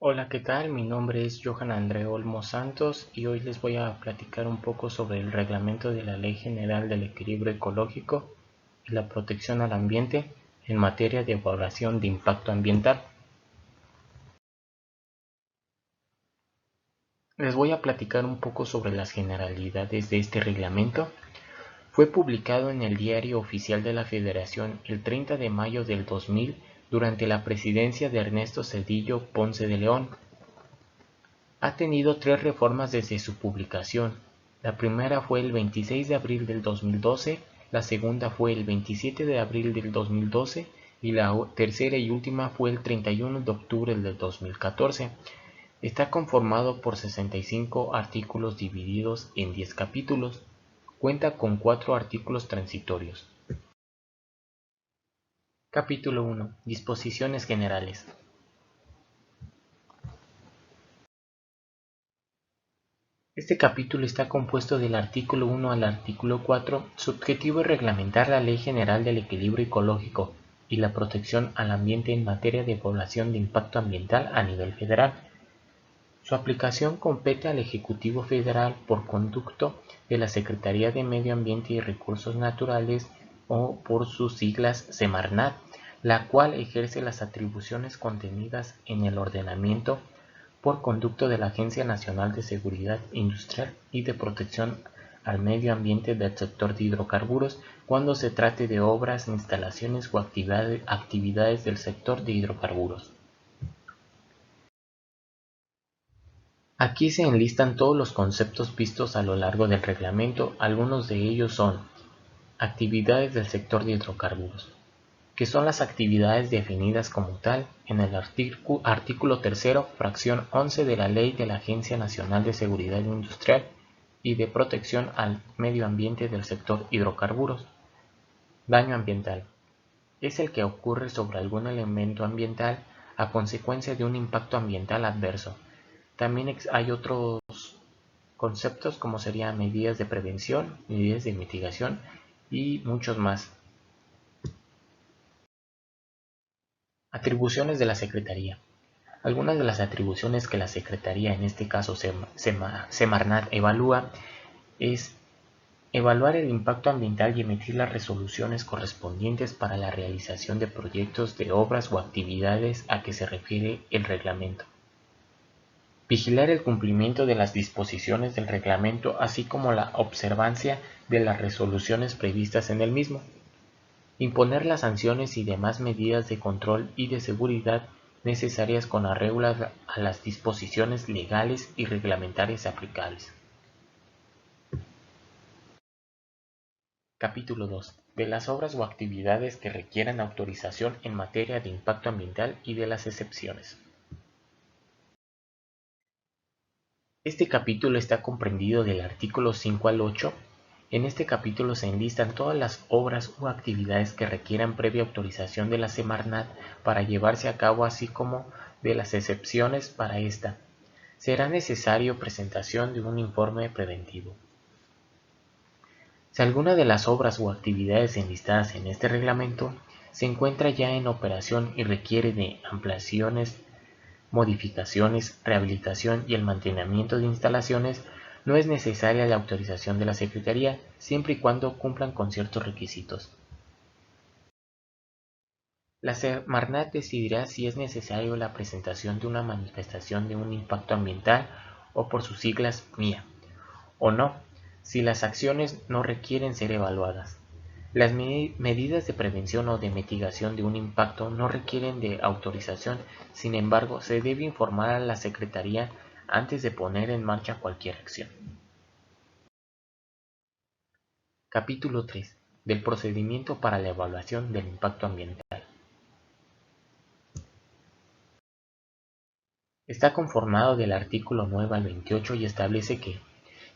Hola, ¿qué tal? Mi nombre es Johan André Olmo Santos y hoy les voy a platicar un poco sobre el reglamento de la Ley General del Equilibrio Ecológico y la protección al ambiente en materia de evaluación de impacto ambiental. Les voy a platicar un poco sobre las generalidades de este reglamento. Fue publicado en el Diario Oficial de la Federación el 30 de mayo del 2000 durante la presidencia de Ernesto Zedillo Ponce de León. Ha tenido tres reformas desde su publicación. La primera fue el 26 de abril del 2012, la segunda fue el 27 de abril del 2012 y la tercera y última fue el 31 de octubre del 2014. Está conformado por 65 artículos divididos en 10 capítulos. Cuenta con 4 artículos transitorios. Capítulo 1. Disposiciones generales. Este capítulo está compuesto del artículo 1 al artículo 4. Su objetivo es reglamentar la Ley General del Equilibrio Ecológico y la protección al ambiente en materia de evaluación de impacto ambiental a nivel federal. Su aplicación compete al Ejecutivo Federal por conducto de la Secretaría de Medio Ambiente y Recursos Naturales o por sus siglas Semarnat, la cual ejerce las atribuciones contenidas en el ordenamiento por conducto de la Agencia Nacional de Seguridad Industrial y de Protección al Medio Ambiente del sector de hidrocarburos cuando se trate de obras, instalaciones o actividades del sector de hidrocarburos. Aquí se enlistan todos los conceptos vistos a lo largo del reglamento. Algunos de ellos son actividades del sector de hidrocarburos, que son las actividades definidas como tal en el artículo 3, fracción 11 de la Ley de la Agencia Nacional de Seguridad Industrial y de Protección al Medio Ambiente del sector hidrocarburos. Daño ambiental. Es el que ocurre sobre algún elemento ambiental a consecuencia de un impacto ambiental adverso. También hay otros conceptos como serían medidas de prevención, medidas de mitigación y muchos más. Atribuciones de la Secretaría. Algunas de las atribuciones que la Secretaría, en este caso Semarnat, evalúa es evaluar el impacto ambiental y emitir las resoluciones correspondientes para la realización de proyectos de obras o actividades a que se refiere el reglamento. Vigilar el cumplimiento de las disposiciones del reglamento así como la observancia de las resoluciones previstas en el mismo. Imponer las sanciones y demás medidas de control y de seguridad necesarias con arreglo a las disposiciones legales y reglamentarias aplicables. Capítulo 2. De las obras o actividades que requieran autorización en materia de impacto ambiental y de las excepciones. Este capítulo está comprendido del artículo 5 al 8. En este capítulo se enlistan todas las obras o actividades que requieran previa autorización de la Semarnat para llevarse a cabo, así como de las excepciones para esta. Será necesario presentación de un informe preventivo. Si alguna de las obras o actividades enlistadas en este reglamento se encuentra ya en operación y requiere de ampliaciones, modificaciones, rehabilitación y el mantenimiento de instalaciones, no es necesaria la autorización de la Secretaría, siempre y cuando cumplan con ciertos requisitos. La Semarnat decidirá si es necesario la presentación de una manifestación de un impacto ambiental o por sus siglas MIA, o no, si las acciones no requieren ser evaluadas. Las medidas de prevención o de mitigación de un impacto no requieren de autorización, sin embargo, se debe informar a la Secretaría antes de poner en marcha cualquier acción. Capítulo 3. Del procedimiento para la evaluación del impacto ambiental. Está conformado del artículo 9 al 28 y establece que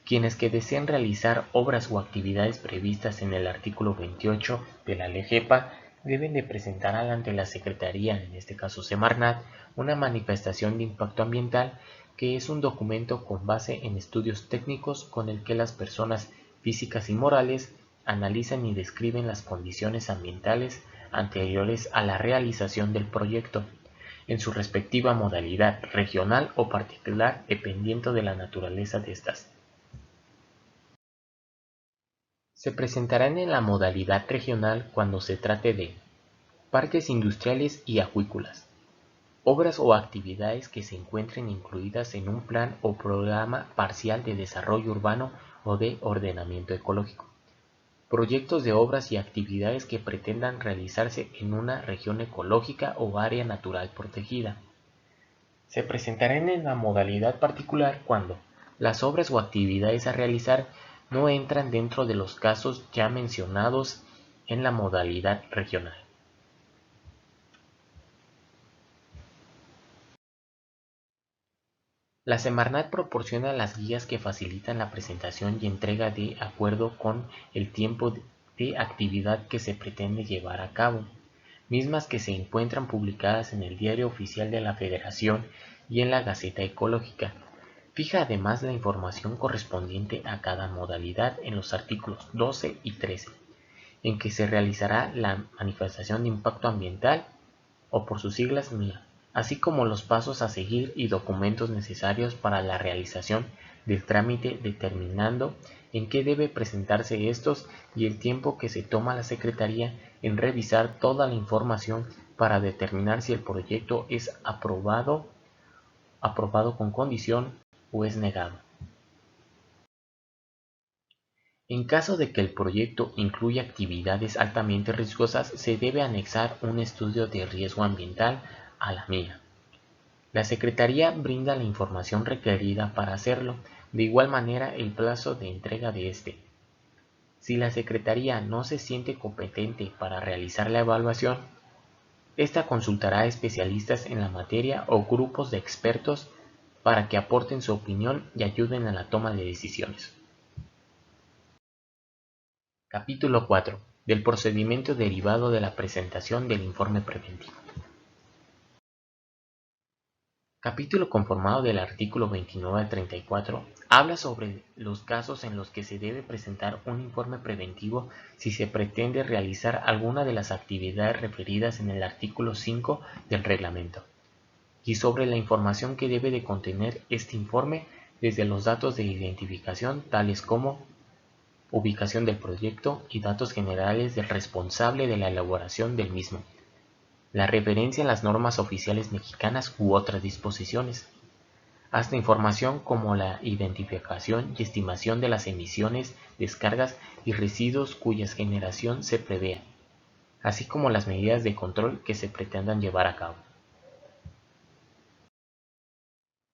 quienes que deseen realizar obras o actividades previstas en el artículo 28 de la LGEPA deben de presentar ante la Secretaría, en este caso Semarnat, una manifestación de impacto ambiental que es un documento con base en estudios técnicos con el que las personas físicas y morales analizan y describen las condiciones ambientales anteriores a la realización del proyecto en su respectiva modalidad, regional o particular, dependiendo de la naturaleza de estas. Se presentarán en la modalidad regional cuando se trate de parques industriales y acuícolas, obras o actividades que se encuentren incluidas en un plan o programa parcial de desarrollo urbano o de ordenamiento ecológico, proyectos de obras y actividades que pretendan realizarse en una región ecológica o área natural protegida. Se presentarán en la modalidad particular cuando las obras o actividades a realizar no entran dentro de los casos ya mencionados en la modalidad regional. La Semarnat proporciona las guías que facilitan la presentación y entrega de acuerdo con el tiempo de actividad que se pretende llevar a cabo, mismas que se encuentran publicadas en el Diario Oficial de la Federación y en la Gaceta Ecológica. Fija además la información correspondiente a cada modalidad en los artículos 12 y 13, en que se realizará la manifestación de impacto ambiental, o por sus siglas MIA, así como los pasos a seguir y documentos necesarios para la realización del trámite, determinando en qué debe presentarse estos y el tiempo que se toma la Secretaría en revisar toda la información para determinar si el proyecto es aprobado con condición o es negado. En caso de que el proyecto incluya actividades altamente riesgosas, se debe anexar un estudio de riesgo ambiental a la MIA. La Secretaría brinda la información requerida para hacerlo, de igual manera el plazo de entrega de este. Si la Secretaría no se siente competente para realizar la evaluación, esta consultará a especialistas en la materia o grupos de expertos para que aporten su opinión y ayuden a la toma de decisiones. Capítulo 4. Del procedimiento derivado de la presentación del informe preventivo. Capítulo conformado del artículo 29 al 34 habla sobre los casos en los que se debe presentar un informe preventivo si se pretende realizar alguna de las actividades referidas en el artículo 5 del reglamento, y sobre la información que debe de contener este informe, desde los datos de identificación tales como ubicación del proyecto y datos generales del responsable de la elaboración del mismo, la referencia a las normas oficiales mexicanas u otras disposiciones, hasta información como la identificación y estimación de las emisiones, descargas y residuos cuyas generación se prevea, así como las medidas de control que se pretendan llevar a cabo.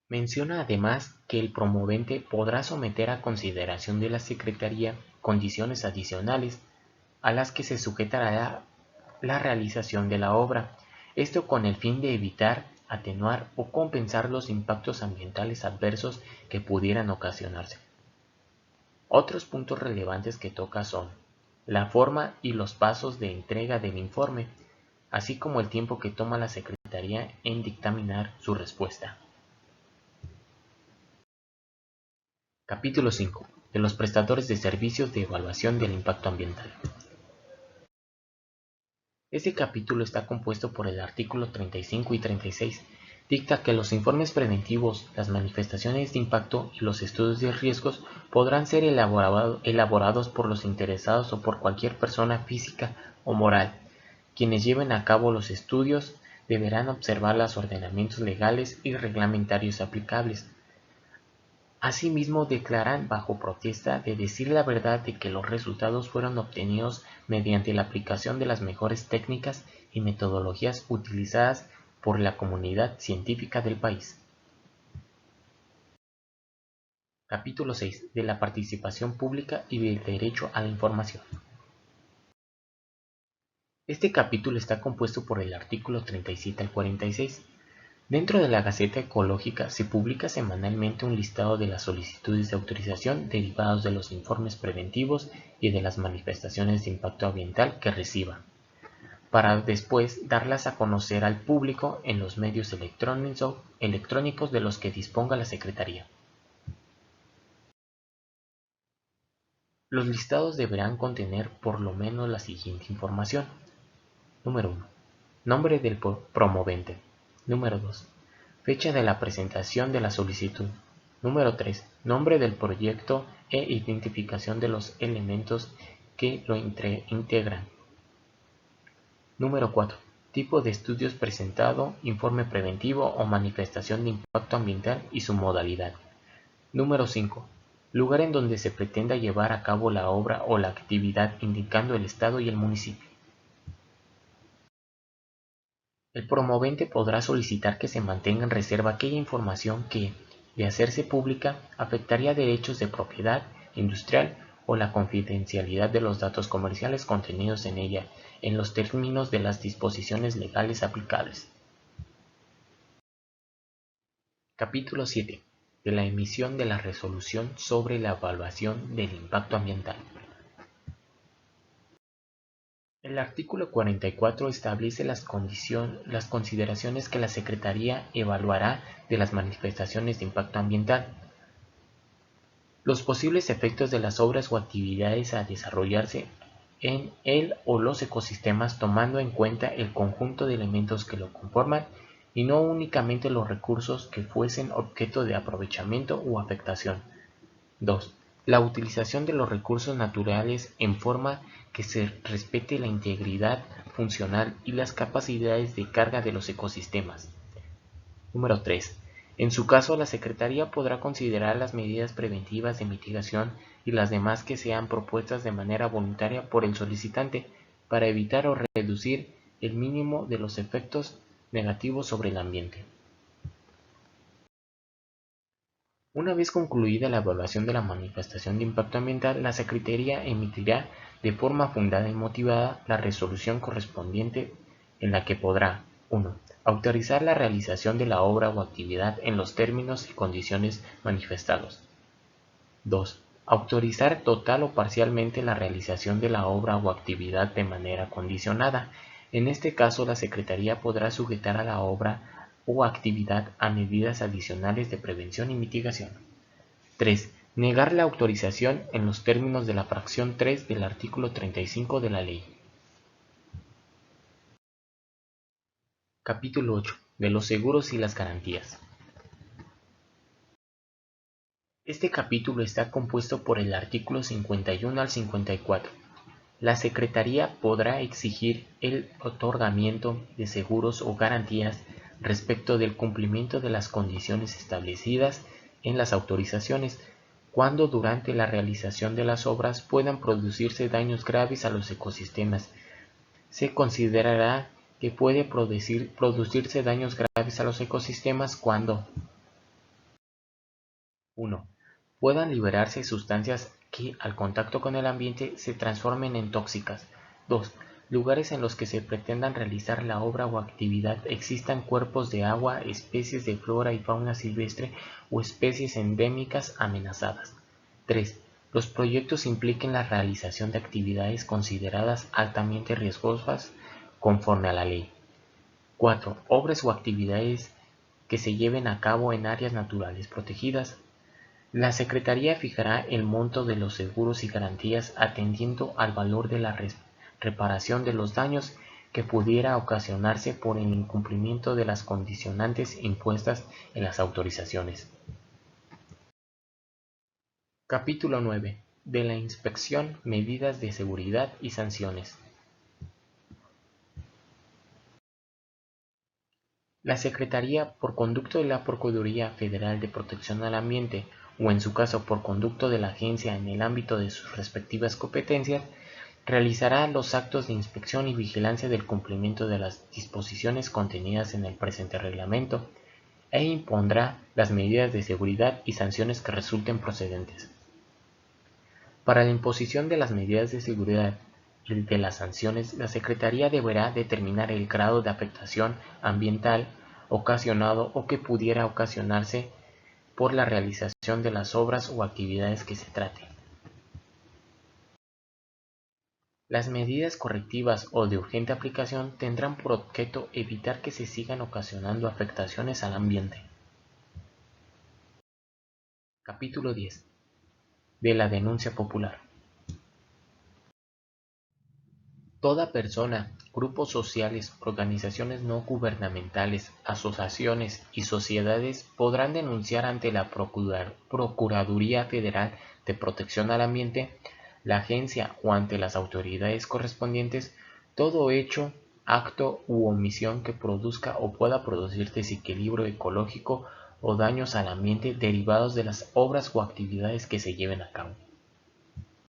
Menciona además que el promovente podrá someter a consideración de la Secretaría condiciones adicionales a las que se sujetará la realización de la obra, esto con el fin de evitar, atenuar o compensar los impactos ambientales adversos que pudieran ocasionarse. Otros puntos relevantes que toca son la forma y los pasos de entrega del informe, así como el tiempo que toma la Secretaría en dictaminar su respuesta. Capítulo 5. De los prestadores de servicios de evaluación del impacto ambiental. Este capítulo está compuesto por el artículo 35 y 36. Dicta que los informes preventivos, las manifestaciones de impacto y los estudios de riesgos podrán ser elaborados por los interesados o por cualquier persona física o moral. Quienes lleven a cabo los estudios deberán observar los ordenamientos legales y reglamentarios aplicables. Asimismo, declaran bajo protesta de decir la verdad de que los resultados fueron obtenidos mediante la aplicación de las mejores técnicas y metodologías utilizadas por la comunidad científica del país. Capítulo 6. De la participación pública y del derecho a la información. Este capítulo está compuesto por el artículo 37 al 46. Dentro de la Gaceta Ecológica se publica semanalmente un listado de las solicitudes de autorización derivados de los informes preventivos y de las manifestaciones de impacto ambiental que reciba, para después darlas a conocer al público en los medios electrónicos de los que disponga la Secretaría. Los listados deberán contener por lo menos la siguiente información. Número 1. Nombre del promovente. Número 2. Fecha de la presentación de la solicitud. Número 3. Nombre del proyecto e identificación de los elementos que lo integran. Número 4. Tipo de estudios presentado, informe preventivo o manifestación de impacto ambiental y su modalidad. Número 5. Lugar en donde se pretenda llevar a cabo la obra o la actividad, indicando el estado y el municipio. El promovente podrá solicitar que se mantenga en reserva aquella información que, de hacerse pública, afectaría derechos de propiedad industrial o la confidencialidad de los datos comerciales contenidos en ella, en los términos de las disposiciones legales aplicables. Capítulo 7. De la emisión de la resolución sobre la evaluación del impacto ambiental. El artículo 44 establece las consideraciones que la Secretaría evaluará de las manifestaciones de impacto ambiental. Los posibles efectos de las obras o actividades a desarrollarse en el o los ecosistemas, tomando en cuenta el conjunto de elementos que lo conforman y no únicamente los recursos que fuesen objeto de aprovechamiento o afectación. 2. La utilización de los recursos naturales en forma que se respete la integridad funcional y las capacidades de carga de los ecosistemas. Número 3. En su caso, la Secretaría podrá considerar las medidas preventivas de mitigación y las demás que sean propuestas de manera voluntaria por el solicitante para evitar o reducir el mínimo de los efectos negativos sobre el ambiente. Una vez concluida la evaluación de la manifestación de impacto ambiental, la Secretaría emitirá de forma fundada y motivada la resolución correspondiente en la que podrá 1. Autorizar la realización de la obra o actividad en los términos y condiciones manifestados. 2. Autorizar total o parcialmente la realización de la obra o actividad de manera condicionada. En este caso, la Secretaría podrá sujetar a la obra o actividad a medidas adicionales de prevención y mitigación. 3. Negar la autorización en los términos de la fracción 3 del artículo 35 de la ley. Capítulo 8. De los seguros y las garantías. Este capítulo está compuesto por el artículo 51 al 54. La Secretaría podrá exigir el otorgamiento de seguros o garantías respecto del cumplimiento de las condiciones establecidas en las autorizaciones, cuando durante la realización de las obras puedan producirse daños graves a los ecosistemas. Se considerará que puede producirse daños graves a los ecosistemas cuando 1. Puedan liberarse sustancias que, al contacto con el ambiente, se transformen en tóxicas. 2. Lugares en los que se pretendan realizar la obra o actividad existan cuerpos de agua, especies de flora y fauna silvestre o especies endémicas amenazadas. 3. Los proyectos impliquen la realización de actividades consideradas altamente riesgosas conforme a la ley. 4. Obras o actividades que se lleven a cabo en áreas naturales protegidas. La Secretaría fijará el monto de los seguros y garantías atendiendo al valor de la reparación de los daños que pudiera ocasionarse por el incumplimiento de las condicionantes impuestas en las autorizaciones. Capítulo 9. De la inspección, medidas de seguridad y sanciones. La Secretaría, por conducto de la Procuraduría Federal de Protección al Ambiente, o en su caso por conducto de la agencia en el ámbito de sus respectivas competencias, realizará los actos de inspección y vigilancia del cumplimiento de las disposiciones contenidas en el presente reglamento e impondrá las medidas de seguridad y sanciones que resulten procedentes. Para la imposición de las medidas de seguridad y de las sanciones, la Secretaría deberá determinar el grado de afectación ambiental ocasionado o que pudiera ocasionarse por la realización de las obras o actividades que se trate. Las medidas correctivas o de urgente aplicación tendrán por objeto evitar que se sigan ocasionando afectaciones al ambiente. Capítulo 10. De la denuncia popular. Toda persona, grupos sociales, organizaciones no gubernamentales, asociaciones y sociedades podrán denunciar ante la Procuraduría Federal de Protección al Ambiente, la agencia o ante las autoridades correspondientes todo hecho, acto u omisión que produzca o pueda producir desequilibrio ecológico o daños al ambiente derivados de las obras o actividades que se lleven a cabo.